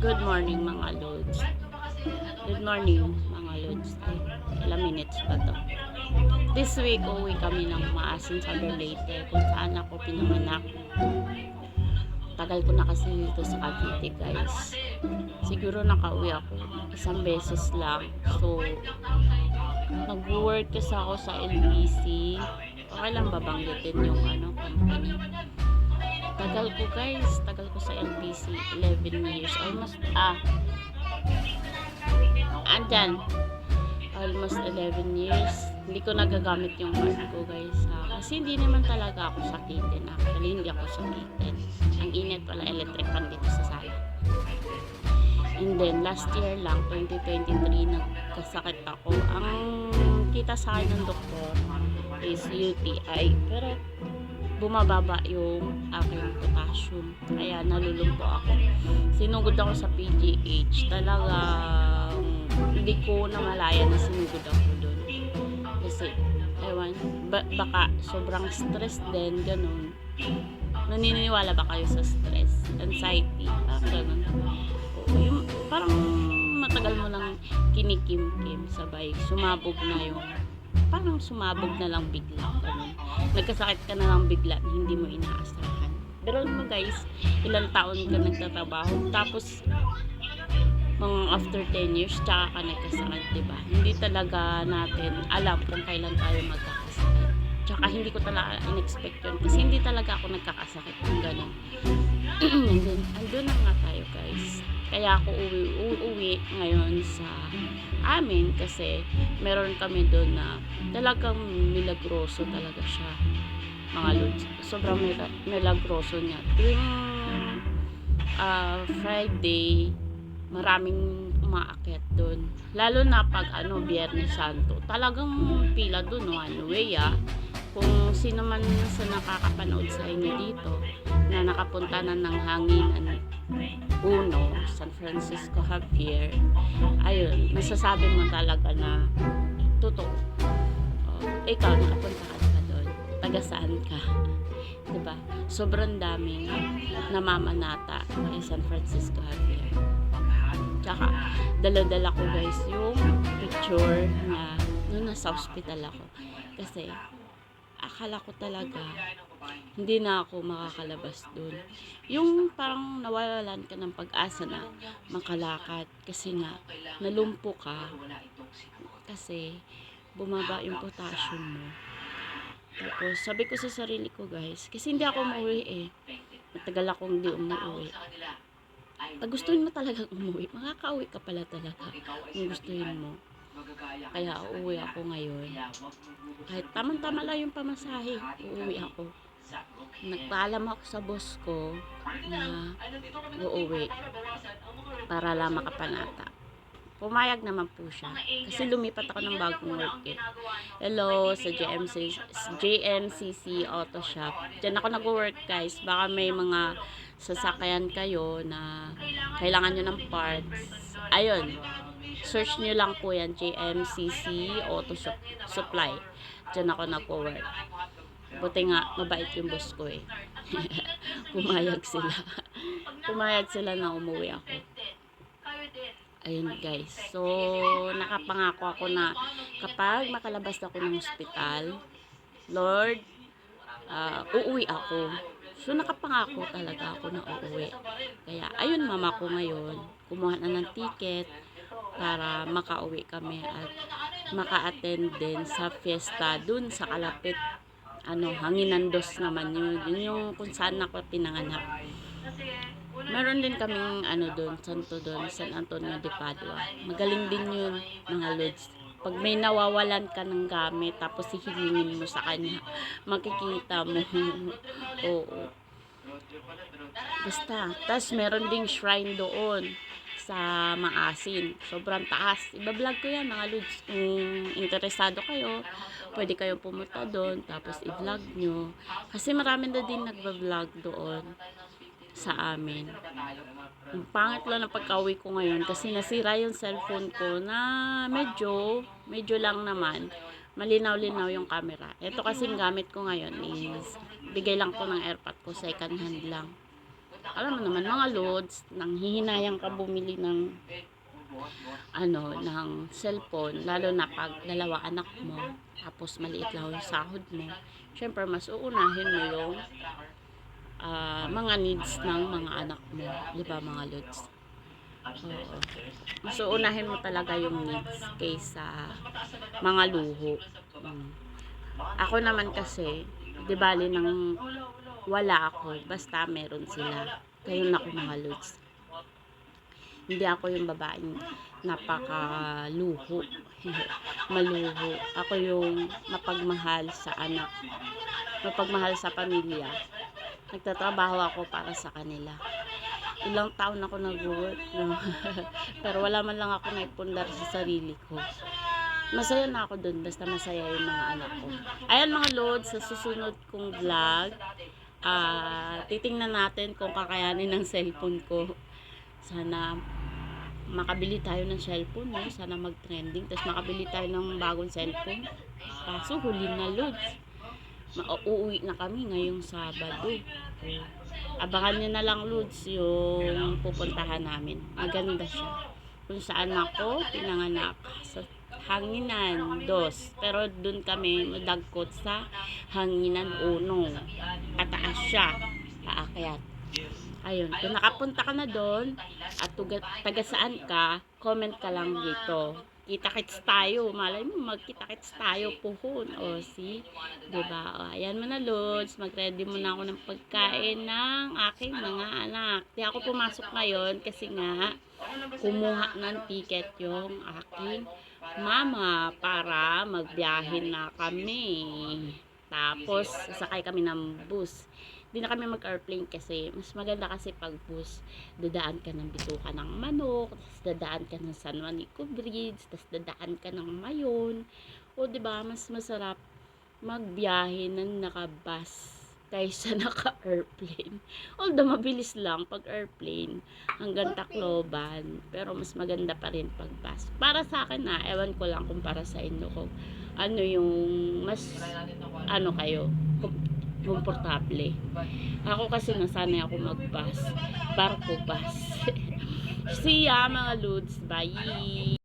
Good morning mga lods. Good morning mga lods. Ay, ilang minutes pa to. This week, uwi kami ng Maasin sa Leyte kung saan ako pinanganak. Tagal ko na kasi dito sa Cavite, guys. Siguro nakauwi ako isang beses lang. So, nag-work kasi ako sa LBC. Okay lang babanggitin yung company. Tagal ko, guys. Tagal ko sa LBC. 11 years. Andyan. Almost 11 years. Hindi ko nagagamit yung card ko, guys. Kasi hindi naman talaga ako sakitin. Actually, hindi ako sakitin. Ang init pala electric pan dito sa sala. And then, last year lang, 2023, nagkasakit ako. Ang kita sa akin ng doktor is UTI. Pero, bumababa yung aking potassium. Kaya nalulumpo ako. Sinugod ako sa PGH. Talagang hindi ko namalaya na sinugod ako doon. Kasi, ewan, baka sobrang stress din, ganun. Naniniwala ba kayo sa stress? Anxiety? Parang ganun. Yung, parang matagal mo nang kinikim-kim, sabay, sumabog na yung parang sumabog na lang bigla. Ganun. Nagkasakit ka na lang bigla na hindi mo inaasahan. Pero mo guys, ilang taon ka nagtatrabaho, tapos mga after 10 years, tsaka ka nagkasakit, diba? Hindi talaga natin alam kung kailan tayo magkakasakit. Tsaka hindi ko talaga in-expect yun. Kasi hindi talaga ako nagkakasakit ng ganun. And then, andun na nga tayo guys. Kaya ako uuwi ngayon sa amin kasi meron kami doon na talagang milagroso talaga siya, mga lods. Sobrang milagroso niya. Tuwing Friday, maraming umaakyat doon. Lalo na pag Biyernes Santo. Talagang pila doon, one way Kung sino man sa nakakapanood sa inyo dito na nakapunta na ng Hanginan Uno, San Francisco Javier, ayun, masasabi mo talaga na totoo. Ikaw, nakapunta ka na doon. Taga saan ka? Diba? Sobrang daming namamanata kay San Francisco Javier. Tsaka, dala-dala ko guys yung picture na nung nasa hospital ako. Kasi, akala ko talaga hindi na ako makakalabas doon. Yung parang nawalan ka ng pag-asa na makalakad kasi nga nalumpo ka kasi bumaba yung potassium mo. Tapos sabi ko sa sarili ko guys, kasi hindi ako umuwi matagal akong hindi umuwi. Pag gustuhin mo talagang umuwi, makakauwi ka pala talaga kung gustuhin mo. Kaya uuwi ako ngayon. Kahit tamang-tama lang yung pamasahe, uuwi ako. Nagpaalam ako sa boss ko na uuwi para lang makapanata. Pumayag naman po siya. Kasi lumipat ako ng bagong work Hello sa JMCC Auto Shop. Diyan ako nag-work guys. Baka may mga sasakyan kayo na kailangan nyo ng parts. Ayun. Search nyo lang po yan. JMCC Auto Supply. Diyan ako nag-work. Buti nga, mabait yung boss ko Pumayag sila. Pumayag sila na umuwi ako. Ayun guys. So, nakapangako ako na kapag makalabas ako ng ospital, Lord, uuwi ako. So, nakapangako talaga ako na uuwi. Kaya, ayun mama ko ngayon, kumuha na ng ticket para makauwi kami at maka-attend din sa fiesta dun sa kalapit Hanginan Dos naman yun. Yun yung kung saan ako pinanganak. Meron din kaming doon, santo doon, San Antonio de Padua. Magaling din yun, mga lods. Pag may nawawalan ka ng gamit, tapos hihingin mo sa kanya, makikita mo. Oo. Basta. Tapos meron ding shrine doon sa Maasin. Sobrang taas. Iba-vlog ko yan, mga lods. Kung interesado kayo, pwede kayo pumunta doon, tapos i-vlog nyo. Kasi marami na din nagba-vlog doon sa amin. Ang pangit lang ng pagka-uwi ko ngayon kasi nasira yung cellphone ko na medyo lang naman. Malinaw-linaw yung camera. Ito kasing gamit ko ngayon is bigay lang ko ng AirPod ko, second hand lang. Alam mo naman mga lods, nang hihinayang ka bumili ng ng cellphone, lalo na pag dalawa anak mo, tapos maliit lang yung sahod mo, syempre mas uunahin mo yung mga needs ng mga anak mo, di ba mga lods? Oo. Mas uunahin mo talaga yung needs kaysa mga luho. Ako naman kasi, di bali nang wala ako, basta meron sila. Kayo na ako mga lods. Hindi ako yung babaeng napakaluho. Maluho. Ako yung mapagmahal sa anak. Mapagmahal sa pamilya. Nagtatrabaho ako para sa kanila. Ilang taon ako nag-work. No? Pero wala man lang ako naipundar sa sarili ko. Masaya na ako dun. Basta masaya yung mga anak ko. Ayan mga lods, sa susunod kong vlog, titingnan natin kung kakayanin ng cellphone ko. Sana makabili tayo ng cellphone, no? Sana mag-trending, tapos makabili tayo ng bagong cellphone. Kaso huli na lods. Uuwi na kami ngayong Sabado. Abangan nyo na lang lods yung pupuntahan namin. Maganda siya. Kung saan ako pinanganak, sa Hanginan 2. Pero dun kami madagkot sa Hanginan 1. Pataas siya, paakyat. Ayun, kung nakapunta ka na doon at taga saan ka, comment ka lang dito. Kita-kits tayo. Malay mo, magkita-kits tayo puhon. O, see? Diba? O, ayan mo na, lods. Mag-ready mo na ako ng pagkain ng aking mga anak. Di ako pumasok ngayon kasi nga, kumuha ng ticket yung aking mama para magbiyahin na kami. Tapos, sasakay kami ng bus. Hindi na kami mag-airplane kasi mas maganda kasi pag bus, dadaan ka ng Bituka ng Manok, tapos dadaan ka ng San Juanico Bridge, tapos dadaan ka ng Mayon. O diba, mas masarap magbiyahe ng nakabus kaysa naka-airplane. Although mabilis lang pag airplane hanggang Tacloban, pero mas maganda pa rin pag bus. Para sa akin ewan ko lang kung para sa inyo kung ano yung mas kayo komportable. Ako kasi nasanay ako mag-bus. Barko bus. See ya mga lods. Bye!